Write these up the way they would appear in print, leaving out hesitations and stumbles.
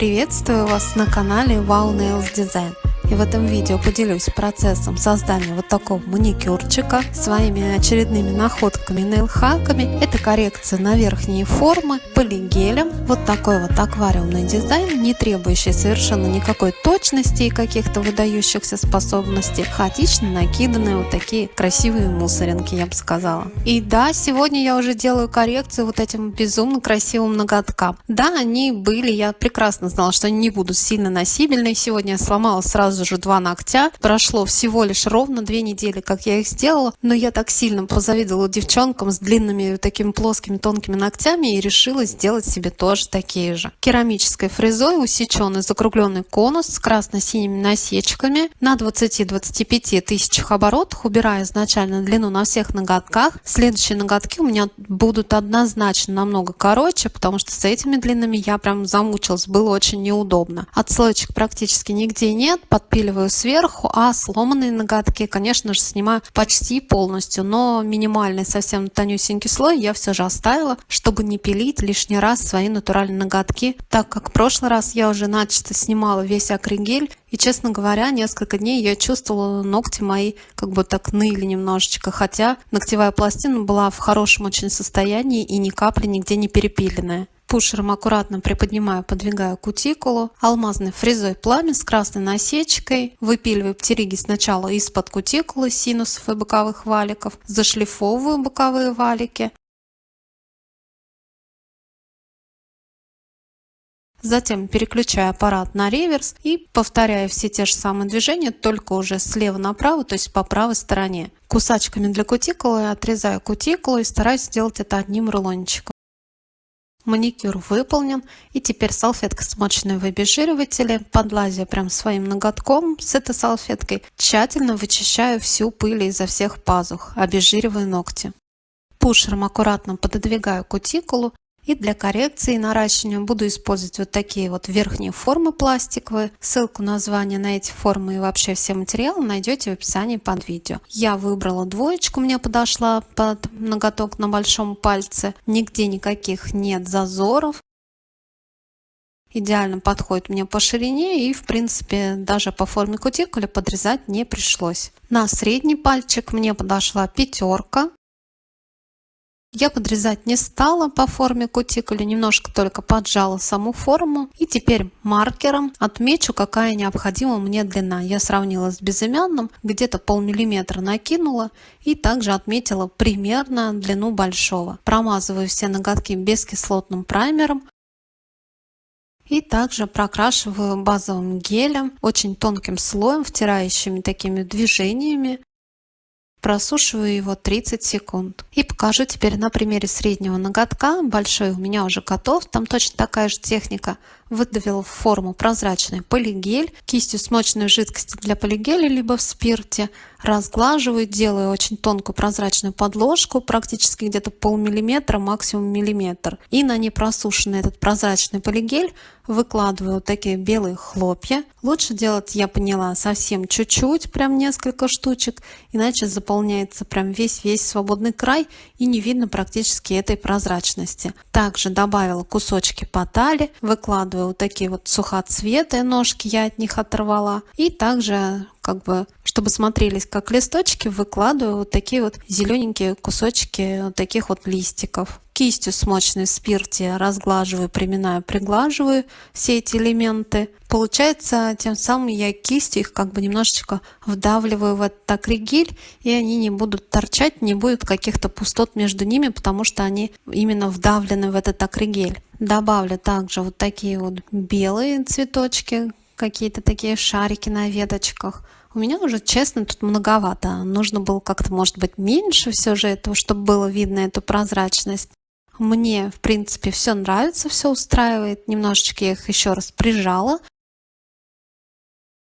Приветствую вас на канале Wow Nails Design. И в этом видео поделюсь процессом создания вот такого маникюрчика, своими очередными находками нейл-хаками. Это коррекция на верхние формы полигелем. Вот такой вот аквариумный дизайн, не требующий совершенно никакой точности и каких-то выдающихся способностей. Хаотично накиданные вот такие красивые мусоринки, я бы сказала. И да, сегодня я уже делаю коррекцию вот этим безумно красивым ноготкам. Да, они были, я прекрасно знала, что они не будут сильно носибельные. Сегодня я сломала сразу же 2 ногтя. Прошло всего лишь ровно 2 недели, как я их сделала, но я так сильно позавидовала девчонкам с длинными такими плоскими тонкими ногтями и решила сделать себе тоже такие же. Керамической фрезой усеченный закругленный конус с красно-синими насечками на 20-25 тысячах оборотах, убирая изначально длину на всех ноготках. Следующие ноготки у меня будут однозначно намного короче, потому что с этими длинными я прям замучилась, было очень неудобно. Отслоечек практически нигде нет, подпиливаю сверху, а сломанные ноготки, конечно же, снимаю почти полностью, но минимальный совсем тонюсенький слой я все же оставила, чтобы не пилить лишний раз свои натуральные ноготки, так как в прошлый раз я уже начисто снимала весь акригель, и, честно говоря, несколько дней я чувствовала, ногти мои как бы так ныли немножечко, хотя ногтевая пластина была в хорошем очень состоянии и ни капли нигде не перепиленная. Пушером аккуратно приподнимаю, подвигаю кутикулу, алмазной фрезой пламя с красной насечкой, выпиливаю птериги сначала из-под кутикулы, синусов и боковых валиков, зашлифовываю боковые валики. Затем переключаю аппарат на реверс и повторяю все те же самые движения, только уже слева направо, то есть по правой стороне. Кусачками для кутикулы отрезаю кутикулу и стараюсь сделать это одним рулончиком. Маникюр выполнен, и теперь салфетка, смоченная в обезжиривателе, подлазя прям своим ноготком с этой салфеткой, тщательно вычищаю всю пыль изо всех пазух, обезжириваю ногти. Пушером аккуратно пододвигаю кутикулу, и для коррекции и наращивания буду использовать вот такие вот верхние формы пластиковые. Ссылку на название на эти формы и вообще все материалы найдете в описании под видео. Я выбрала двоечку, мне подошла под ноготок на большом пальце. Нигде никаких нет зазоров. Идеально подходит мне по ширине и, в принципе, даже по форме кутикулы подрезать не пришлось. На средний пальчик мне подошла 5. Я подрезать не стала по форме кутикулы, немножко только поджала саму форму. И теперь маркером отмечу, какая необходима мне длина. Я сравнила с безымянным, где-то полмиллиметра накинула и также отметила примерно длину большого. Промазываю все ноготки бескислотным праймером. И также прокрашиваю базовым гелем, очень тонким слоем, втирающими такими движениями. Просушиваю его 30 секунд. И покажу теперь на примере среднего ноготка. Большой у меня уже готов. Там точно такая же техника. Выдавила в форму прозрачный полигель. Кистью смоченной жидкости для полигеля, либо в спирте. Разглаживаю, делаю очень тонкую прозрачную подложку, практически где-то полмиллиметра, максимум миллиметр. И на непросушенный этот прозрачный полигель выкладываю вот такие белые хлопья. Лучше делать, я поняла, совсем чуть-чуть, прям несколько штучек, иначе заполняется прям весь свободный край и не видно практически этой прозрачности. Также добавила кусочки патали, выкладываю вот такие вот сухоцветы, ножки я от них оторвала. И также, чтобы смотрелись как листочки, выкладываю вот такие вот зелененькие кусочки вот таких вот листиков. Кистью смоченной в спирте разглаживаю, приминаю, приглаживаю все эти элементы. Получается, тем самым я кистью их немножечко вдавливаю в этот акригель, и они не будут торчать, не будет каких-то пустот между ними, потому что они именно вдавлены в этот акригель. Добавлю также вот такие вот белые цветочки, какие-то такие шарики на веточках. У меня уже, честно, тут многовато. Нужно было как-то, может быть, меньше все же этого, чтобы было видно эту прозрачность. Мне, в принципе, все нравится, все устраивает. Немножечко я их еще раз прижала.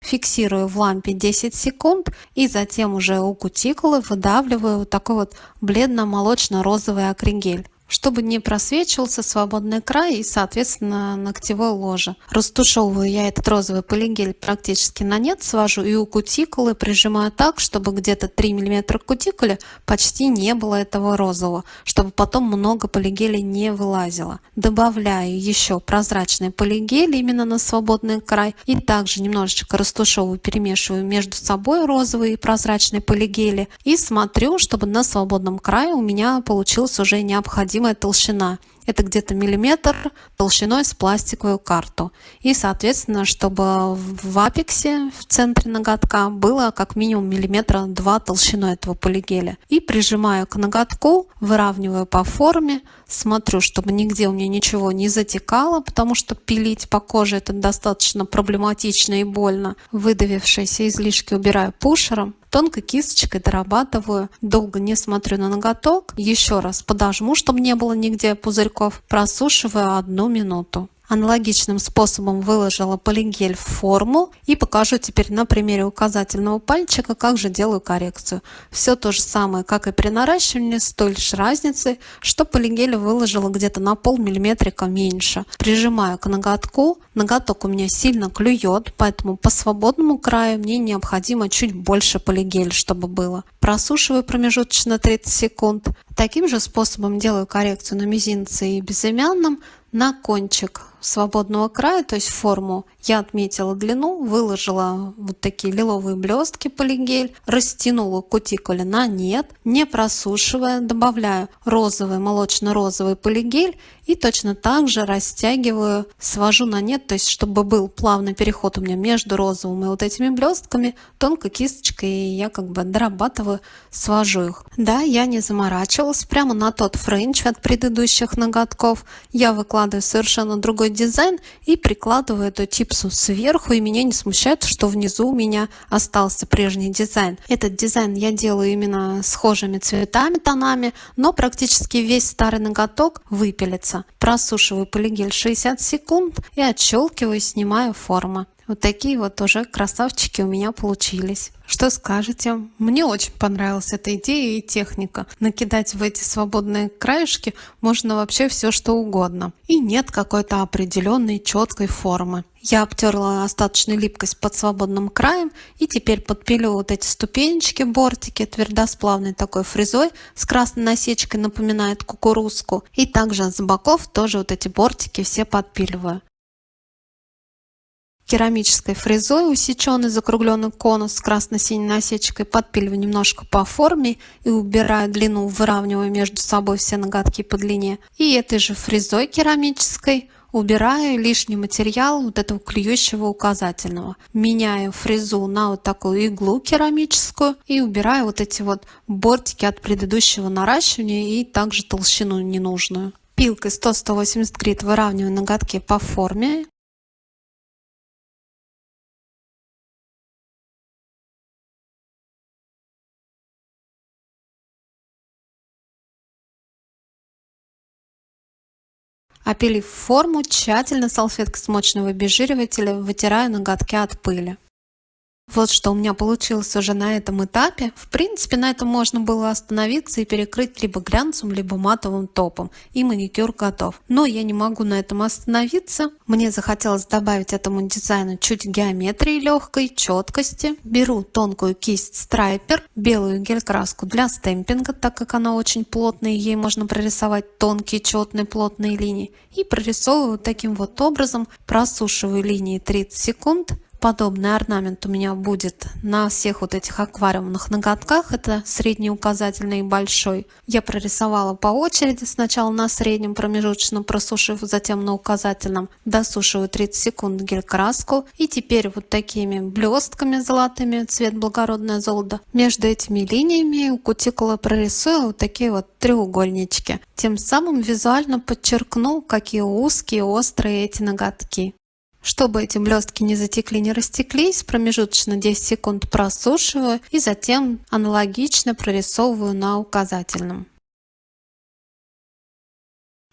Фиксирую в лампе 10 секунд и затем уже у кутикулы выдавливаю вот такой вот бледно-молочно-розовый акригель. чтобы не просвечивался свободный край и, соответственно, ногтевое ложе. Растушевываю я этот розовый полигель практически на нет, свожу и у кутикулы, прижимаю так, чтобы где-то 3 мм к кутикуле почти не было этого розового, чтобы потом много полигеля не вылазило. Добавляю еще прозрачный полигель именно на свободный край и также немножечко растушевываю, перемешиваю между собой розовые и прозрачные полигели и смотрю, чтобы на свободном крае у меня получилась уже необходимая толщина. Это где-то миллиметр толщиной с пластиковую карту. И, соответственно, чтобы в апексе, в центре ноготка, было как минимум миллиметра 2 толщиной этого полигеля. И прижимаю к ноготку, выравниваю по форме, смотрю, чтобы нигде у меня ничего не затекало, потому что пилить по коже это достаточно проблематично и больно. Выдавившиеся излишки убираю пушером. Тонкой кисточкой дорабатываю, долго не смотрю на ноготок, еще раз подожму, чтобы не было нигде пузырьков, просушиваю 1 минуту. Аналогичным способом выложила полигель в форму и покажу теперь на примере указательного пальчика, как же делаю коррекцию. Все то же самое, как и при наращивании, с той лишь разницей, что полигель выложила где-то на полмиллиметрика меньше. Прижимаю к ноготку, ноготок у меня сильно клюет, поэтому по свободному краю мне необходимо чуть больше полигеля, чтобы было. Просушиваю промежуточно 30 секунд. Таким же способом делаю коррекцию на мизинце и безымянном. На кончик свободного края, то есть форму, я отметила длину, выложила вот такие лиловые блестки полигель, растянула кутикуле на нет, не просушивая, добавляю розовый, молочно-розовый полигель и точно так же растягиваю, свожу на нет, то есть чтобы был плавный переход у меня между розовым и вот этими блестками, тонкой кисточкой я как бы дорабатываю, свожу их. Да, я не заморачивалась, прямо на тот френч от предыдущих ноготков я выкладываю совершенно другой дизайн и прикладываю эту типсу сверху, и меня не смущает, что внизу у меня остался прежний дизайн. Этот дизайн я делаю именно схожими цветами, тонами, но практически весь старый ноготок выпилится. Просушиваю полигель 60 секунд и отщелкиваю, снимаю форму. Вот такие вот уже красавчики у меня получились. Что скажете? Мне очень понравилась эта идея и техника. Накидать в эти свободные краешки можно вообще все что угодно. И нет какой-то определенной четкой формы. Я обтерла остаточную липкость под свободным краем и теперь подпилю вот эти ступенечки, бортики твердосплавной такой фрезой с красной насечкой, напоминает кукурузку. И также с боков тоже вот эти бортики все подпиливаю. Керамической фрезой усеченный закругленный конус с красно-синей насечкой подпиливаю немножко по форме и убираю длину, выравниваю между собой все ноготки по длине. И этой же фрезой керамической убираю лишний материал вот этого клюющего указательного. Меняю фрезу на вот такую иглу керамическую и убираю вот эти вот бортики от предыдущего наращивания и также толщину ненужную. Пилкой 100-180 грит выравниваю ноготки по форме. Опилив форму, тщательно салфеткой смоченного обезжиривателя вытираю ноготки от пыли. Вот что у меня получилось уже на этом этапе. В принципе, на этом можно было остановиться и перекрыть либо глянцевым, либо матовым топом. И маникюр готов. Но я не могу на этом остановиться. Мне захотелось добавить этому дизайну чуть геометрии легкой, четкости. Беру тонкую кисть страйпер, белую гель-краску для стемпинга, так как она очень плотная, и ей можно прорисовать тонкие, четные, плотные линии. И прорисовываю таким вот образом. Просушиваю линии 30 секунд. Подобный орнамент у меня будет на всех вот этих аквариумных ноготках. Это средний, указательный и большой. Я прорисовала по очереди. Сначала на среднем, промежуточном просушив, затем на указательном. Досушиваю 30 секунд гель-краску. И теперь вот такими блестками золотыми, цвет благородное золото. Между этими линиями у кутикулы прорисую вот такие вот треугольнички. Тем самым визуально подчеркну, какие узкие и острые эти ноготки. Чтобы эти блестки не затекли, не растеклись, промежуточно 10 секунд просушиваю и затем аналогично прорисовываю на указательном.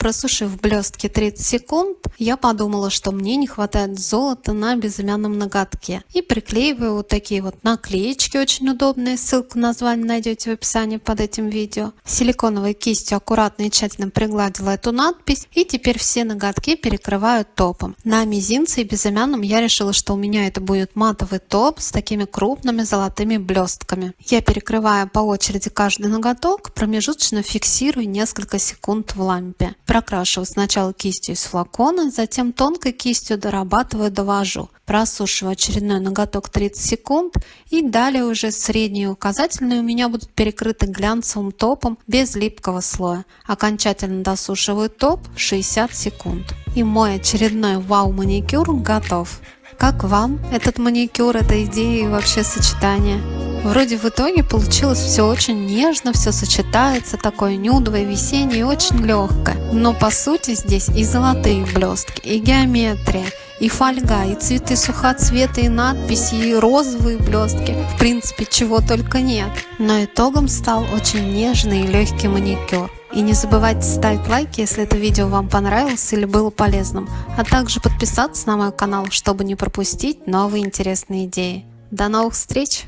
Просушив блестки 30 секунд, я подумала, что мне не хватает золота на безымянном ноготке. И приклеиваю вот такие вот наклеечки, очень удобные. Ссылку на название найдете в описании под этим видео. Силиконовой кистью аккуратно и тщательно пригладила эту надпись. И теперь все ноготки перекрываю топом. На мизинце и безымянном я решила, что у меня это будет матовый топ с такими крупными золотыми блестками. Я перекрываю по очереди каждый ноготок, промежуточно фиксирую несколько секунд в лампе. Прокрашиваю сначала кистью из флакона, затем тонкой кистью дорабатываю, довожу. Просушиваю очередной ноготок 30 секунд и далее уже средний и указательный у меня будут перекрыты глянцевым топом без липкого слоя. Окончательно досушиваю топ 60 секунд. И мой очередной вау-маникюр готов. Как вам этот маникюр, эта идея и вообще сочетание? Вроде в итоге получилось все очень нежно, все сочетается, такое нюдовое, весеннее и очень легкое. Но по сути здесь и золотые блестки, и геометрия, и фольга, и цветы сухоцвета, и надписи, и розовые блестки. В принципе, чего только нет. Но итогом стал очень нежный и легкий маникюр. И не забывайте ставить лайки, если это видео вам понравилось или было полезным, а также подписаться на мой канал, чтобы не пропустить новые интересные идеи. До новых встреч!